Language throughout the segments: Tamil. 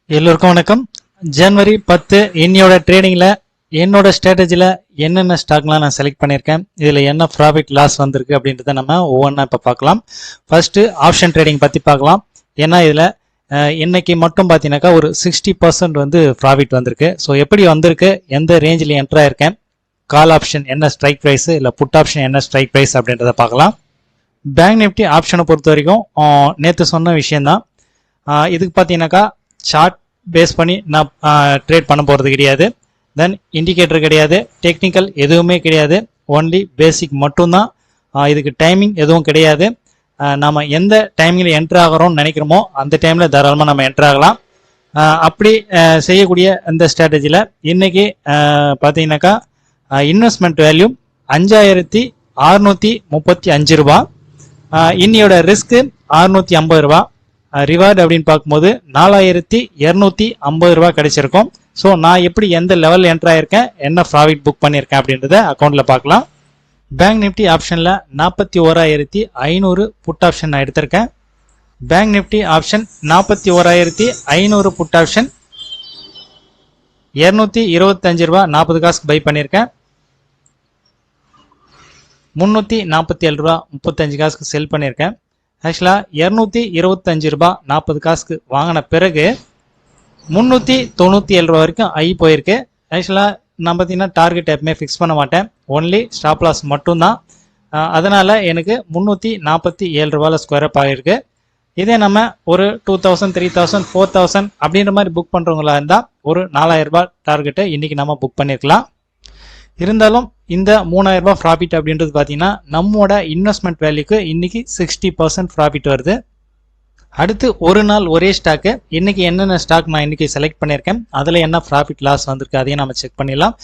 எல்லோருக்கும் வணக்கம். ஜனவரி 10 இன்னையோட ட்ரேடிங்ல என்னோட ஸ்ட்ராட்டஜில என்னென்ன ஸ்டாக்லாம் நான் செலக்ட் பண்ணியிருக்கேன், இதில் என்ன ப்ராஃபிட் லாஸ் வந்திருக்கு அப்படின்றத நம்ம ஒவ்வொன்றா இப்போ பார்க்கலாம். ஃபர்ஸ்ட் ஆப்ஷன் ட்ரேடிங் பற்றி பார்க்கலாம். ஏன்னா இதில் இன்னைக்கு மட்டும் பார்த்தீங்கன்னாக்கா ஒரு 60% வந்து ப்ராஃபிட் வந்திருக்கு. ஸோ எப்படி வந்திருக்கு, எந்த ரேஞ்சில் என்ட்ரா இருக்கேன், கால் ஆப்ஷன் என்ன ஸ்ட்ரைக் ப்ரைஸ், இல்லை புட் ஆப்ஷன் என்ன ஸ்ட்ரைக் ப்ரைஸ் அப்படின்றத பார்க்கலாம். பேங்க் நிஃப்டி ஆப்ஷனை பொறுத்த வரைக்கும் நேற்று சொன்ன விஷயம்தான். இதுக்கு பார்த்தீங்கன்னாக்கா சார்ட் பேஸ் பண்ணி நான் ட்ரேட் பண்ண போகிறது கிடையாது. தென் இண்டிகேட்டர் கிடையாது, டெக்னிக்கல் எதுவுமே கிடையாது, ஒன்லி பேசிக் மட்டும்தான். இதுக்கு டைமிங் எதுவும் கிடையாது. நம்ம எந்த டைமிங்கில் என்ட்ரு ஆகிறோம்னு நினைக்கிறோமோ அந்த டைமில் தாராளமாக நம்ம என்ட்ரு ஆகலாம். அப்படி செய்யக்கூடிய இந்த ஸ்ட்ராட்டஜியில் இன்னைக்கு பார்த்தீங்கன்னாக்கா இன்வெஸ்ட்மெண்ட் வேல்யூ 5635 ரூபா, இன்னையோட ரிஸ்க்கு 650 ரூபா, ரிவார்டு அப்படின்னு பார்க்கும்போது 4250 ரூபா கிடைச்சிருக்கும். ஸோ நான் எப்படி எந்த லெவல் என்ட்ரு ஆயிருக்கேன், என்ன ப்ராஃபிட் புக் பண்ணியிருக்கேன் அப்படின்றத அக்கௌண்ட்டில் பார்க்கலாம். பேங்க் நிஃப்டி ஆப்ஷனில் 41,500 புட் ஆப்ஷன் நான் எடுத்திருக்கேன். Bank Nifty option 41,500 put option 225 ரூபா 40 காசுக்கு பை பண்ணியிருக்கேன். 347 ரூபா 35 காசுக்கு செல் பண்ணியிருக்கேன். ஆக்சுவலாக 225 ரூபா 40 காசுக்கு வாங்கின பிறகு 397 ரூபா வரைக்கும் போயிருக்கு. ஆக்சுவலாக நான் பார்த்தீங்கன்னா டார்கெட் எப்பவுமே ஃபிக்ஸ் பண்ண மாட்டேன், ஒன்லி ஸ்டாப் லாஸ் மட்டும்தான். அதனால் எனக்கு 347 ரூபாயில் ஸ்கொயர் அப் ஆகிருக்கு. இதே நம்ம ஒரு 2000, 3000, 4000 அப்படின்ற மாதிரி புக் பண்ணுறவங்களா இருந்தால் ஒரு 4000 ரூபாய் டார்கெட்டை இன்றைக்கி நம்ம புக் பண்ணியிருக்கலாம். இருந்தாலும் இந்த 3000 ரூபாய் ப்ராஃபிட் அப்படின்றது பார்த்தீங்கன்னா நம்மோட இன்வெஸ்ட்மெண்ட் வேல்யூக்கு இன்னைக்கு 60% ப்ராஃபிட் வருது. அடுத்து ஒரு நாள் ஒரே ஸ்டாக்கு, இன்னைக்கு என்னென்ன ஸ்டாக் நான் இன்னைக்கு செலக்ட் பண்ணியிருக்கேன், அதில் என்ன ப்ராஃபிட் லாஸ் வந்திருக்கு அதையும் நம்ம செக் பண்ணிடலாம்.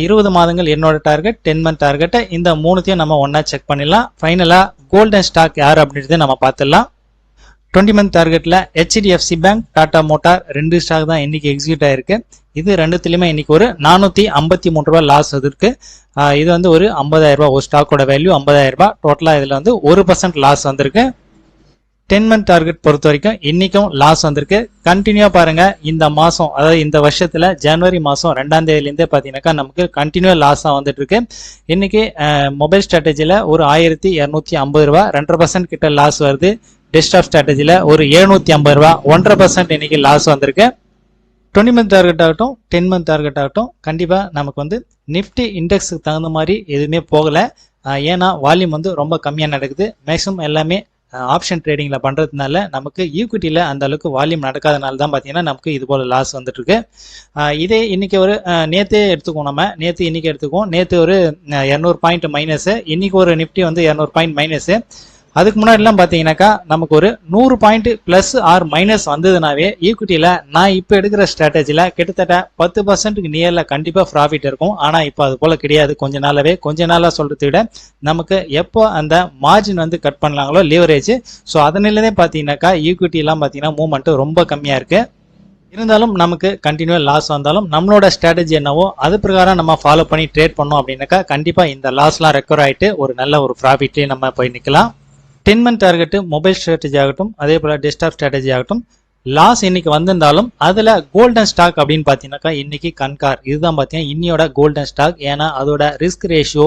20 மாதங்கள் என்னோட டார்கெட், 10 மந்த் டார்கெட்டை இந்த மூணுத்தையும் நம்ம ஒன்றா செக் பண்ணிடலாம். ஃபைனலாக கோல்டன் ஸ்டாக் யார் அப்படின்றத நம்ம பார்த்துடலாம். 20 மந்த் டார்கெட்டில் HDFC bank, Tata motor 2 stock தான் இன்னைக்கு எக்ஸிக்யூட் ஆயிருக்கு. இது ரெண்டுத்துலையுமே இன்னைக்கு ஒரு 453 ரூபா லாஸ் இருக்கு. இது வந்து ஒரு 50,000 ரூபா, ஒரு ஸ்டாக்கோட வேல்யூ 50,000 ரூபா. டோட்டலாக இதில் வந்து 1% லாஸ் வந்திருக்கு. 10 மந்த் டார்கெட் பொறுத்த வரைக்கும் இன்னைக்கும் லாஸ் வந்திருக்கு. கண்டினியூவா பாருங்க, இந்த மாதம் அதாவது இந்த வருஷத்துல ஜனவரி மாதம் 2ஆம் தேதியிலேருந்தே பார்த்தீங்கன்னாக்கா நமக்கு கண்டினியூவா லாஸாக வந்துட்டு இருக்கு. இன்னைக்கு மொபைல் ஸ்ட்ராட்டஜியில் ஒரு 1250 ரூபா 2% கிட்ட லாஸ் வருது. டெஸ்க்டாப் ஸ்ட்ராட்டஜியில் ஒரு 750 ரூபா 1.5% இன்னைக்கு லாஸ் வந்திருக்கு. 20 மந்த் டார்கெட் ஆகட்டும், 10 மந்த் டார்கெட் ஆகட்டும், கண்டிப்பாக நமக்கு வந்து நிஃப்டி இண்டெக்ஸுக்கு தகுந்த மாதிரி எதுவுமே போகலை. ஏன்னா வால்யூம் வந்து ரொம்ப கம்மியாக நடக்குது. மேக்ஸிமம் எல்லாமே ஆப்ஷன் ட்ரேடிங்கில் பண்ணுறதுனால நமக்கு ஈக்விட்டியில் அந்த அளவுக்கு வால்யூம் நடக்காதனால தான் பார்த்தீங்கன்னா நமக்கு இது போல் லாஸ் வந்துட்டு இருக்கு. இதே இன்னைக்கு ஒரு நேற்றே எடுத்துக்குவோம், நம்ம நேற்று இன்னைக்கு எடுத்துக்குவோம். நேற்று ஒரு 200 பாயிண்ட் மைனஸு, இன்னைக்கு ஒரு நிஃப்டி வந்து 200 பாயிண்ட் மைனஸு. அதுக்கு முன்னாடிலாம் பார்த்தீங்கன்னாக்கா நமக்கு ஒரு 100 பாயிண்ட் ப்ளஸ் ஆர் மைனஸ் வந்ததுனாவே ஈக்விட்டியில் நான் இப்போ எடுக்கிற ஸ்ட்ராட்டஜியில் கிட்டத்தட்ட 10%க்கு நியரில் கண்டிப்பாக ப்ராஃபிட் இருக்கும். ஆனால் இப்போ அது போல் கிடையாது. கொஞ்ச நாளாக சொல்கிறத விட நமக்கு எப்போ அந்த மார்ஜின் வந்து கட் பண்ணலாங்களோ லிவரேஜ், ஸோ அதனாலே பார்த்தீங்கன்னாக்கா ஈக்விட்டிலாம் பார்த்தீங்கன்னா மூவ்மெண்ட்டு ரொம்ப கம்மியாக இருக்குது. இருந்தாலும் நமக்கு கண்டினியூவா லாஸ் வந்தாலும் நம்மளோட ஸ்ட்ராட்டஜி என்னவோ அது பிரகாரம் நம்ம ஃபாலோ பண்ணி ட்ரேட் பண்ணோம் அப்படின்னாக்கா கண்டிப்பாக இந்த லாஸ்லாம் ரெக்கவர் ஆகிட்டு ஒரு நல்ல ஒரு ப்ராஃபிட்லேயே நம்ம போய் நிற்கலாம். 10 மந்த் டார்கெட்டு மொபைல் ஸ்ட்ராட்டஜி ஆகட்டும், அதே போல் டெஸ்க்டாப் ஸ்ட்ராட்டஜி ஆகட்டும், லாஸ் இன்னைக்கு வந்திருந்தாலும் அதில் கோல்டன் ஸ்டாக் அப்படின்னு பார்த்தீங்கன்னாக்கா இன்னைக்கு கன்கார் இதுதான் பார்த்தீங்கன்னா இன்னையோட கோல்டன் ஸ்டாக். ஏன்னா அதோட ரிஸ்க் ரேஷியோ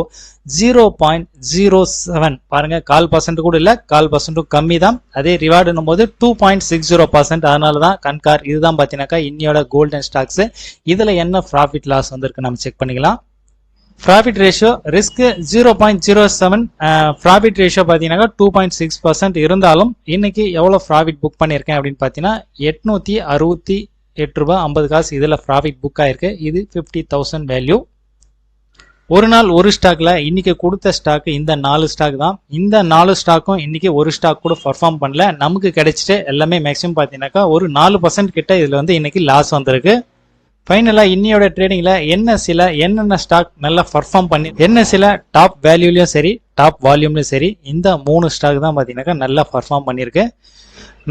0.07 பாருங்க, 1/4% கூட இல்லை, 1/4% கம்மி தான். அதே ரிவார்டுன்னும் போது 2.60%. அதனால தான் கன்கார் இதுதான் பார்த்தீங்கன்னாக்கா இன்னையோட கோல்டன் ஸ்டாக்ஸ். இதில் என்ன ப்ராஃபிட் லாஸ் வந்திருக்கு நம்ம செக் பண்ணிக்கலாம். Profit ratio risk 0.07, profit ratio பார்த்தீங்கன்னா 2.6% இருந்தாலும் இன்னைக்கு எவ்வளோ ப்ராஃபிட் புக் பண்ணியிருக்கேன் அப்படின்னு பார்த்தீங்கன்னா 868 ரூபா 50 காசு இதில் ப்ராஃபிட் புக் ஆயிருக்கு. இது 50,000 வேல்யூ. ஒரு நாள் ஒரு ஸ்டாக்ல இன்னைக்கு கொடுத்த ஸ்டாக் இந்த 4 ஸ்டாக் தான். இந்த 4 ஸ்டாக்கும் இன்னைக்கு ஒரு ஸ்டாக் கூட பர்ஃபார்ம் பண்ணல. நமக்கு கிடைச்சிட்டு எல்லாமே மேக்ஸிமம் பார்த்தீங்கன்னாக்கா ஒரு 4% கிட்ட இதில் வந்து இன்னைக்கு லாஸ் வந்திருக்கு. ஃபைனலாக இன்னையோட ட்ரேடிங்கில் என்னென்ன ஸ்டாக் நல்லா பர்ஃபார்ம் பண்ணி, என்ன சில டாப் வேல்யூலையும் சரி டாப் வால்யூம்லையும் சரி இந்த 3 ஸ்டாக் தான் பார்த்தீங்கன்னாக்கா நல்லா பர்ஃபார்ம் பண்ணியிருக்கு.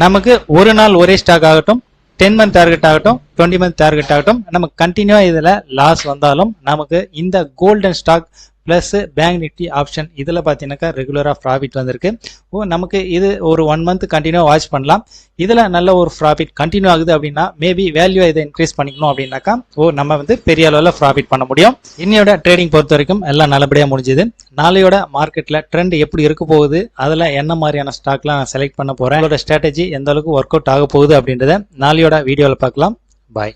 நமக்கு ஒரு நாள் ஒரே ஸ்டாக் ஆகட்டும், 10 மந்த் டார்கெட் ஆகட்டும், 20 மந்த் டார்கெட் ஆகட்டும், நமக்கு கண்டினியூவாக இதில் லாஸ் வந்தாலும் நமக்கு இந்த golden stock plus bank Nifty option இதில் பார்த்தீங்கன்னாக்கா ரெகுலராக ப்ராஃபிட் வந்திருக்கு. நமக்கு இது ஒரு 1 மந்த் கண்டினியூ வாட்ச் பண்ணலாம். இதில் நல்ல ஒரு ப்ராஃபிட் கண்டினியூ ஆகுது அப்படின்னா மேபி வேல்யூ இதை இன்க்ரீஸ் பண்ணிக்கணும் அப்படின்னாக்கா நம்ம வந்து பெரிய அளவில் ப்ராஃபிட் பண்ண முடியும். இன்னையோட ட்ரேடிங் பொறுத்த வரைக்கும் எல்லாம் நல்லபடியாக முடிஞ்சுது. நாளையோட மார்க்கெட்டில் ட்ரெண்ட் எப்படி இருக்க போகுது, அதில் என்ன மாதிரியான ஸ்டாக்லாம் நான் செலக்ட் பண்ண போகிறேன், அதோட ஸ்ட்ராட்டஜி எந்த அளவுக்கு ஒர்க் அவுட் ஆக போகுது அப்படின்றத நாளையோட வீடியோவில் பார்க்கலாம். பாய்.